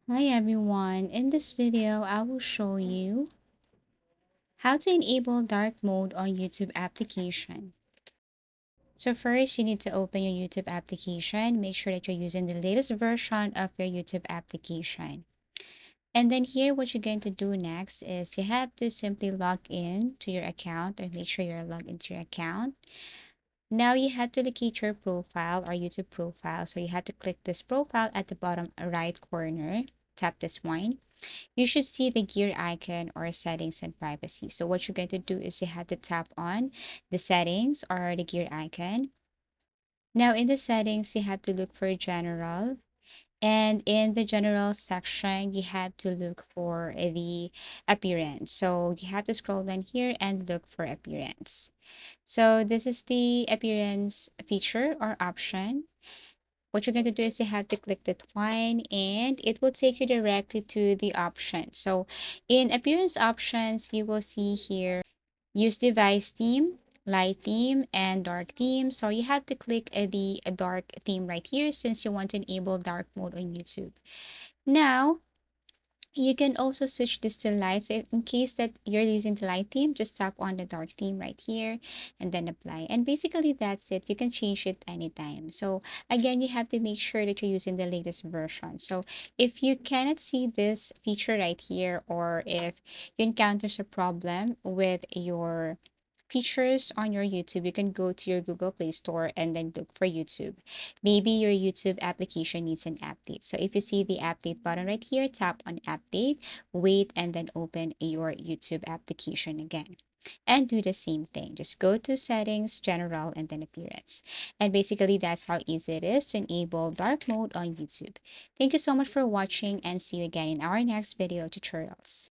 Hi everyone, in this video I will show you how to enable dark mode on YouTube application. So first you need to open your YouTube application, make sure that you're using the latest version of your YouTube application. And then here what you're going to do next is you have to simply log in to your account or make sure you're logged into your account. Now you have to locate your profile or YouTube profile. So you have to click this profile at the bottom right corner, tap this one. You should see the gear icon or settings and privacy. So what you're going to do is you have to tap on the settings or the gear icon. Now in the settings, you have to look for general. And in the general section, you have to look for the appearance. So you have to scroll down here and look for appearance. So this is the appearance feature or option. What you're going to do is you have to click that one and it will take you directly to the option. So in appearance options, you will see here, use device theme, light theme, and dark theme. So you have to click the dark theme right here since you want to enable dark mode on YouTube. Now, you can also switch this to light. So in case that you're using the light theme, just tap on the dark theme right here and then apply. And basically that's it. You can change it anytime. So again, you have to make sure that you're using the latest version. So if you cannot see this feature right here, or if you encounter a problem with your features on your YouTube, you can go to your Google Play Store and then look for YouTube. Maybe your YouTube application needs an update. So if you see the update button right here, tap on update, wait, and then open your YouTube application again. And do the same thing. Just go to settings, general, and then appearance. And basically that's how easy it is to enable dark mode on YouTube. Thank you so much for watching and see you again in our next video tutorials.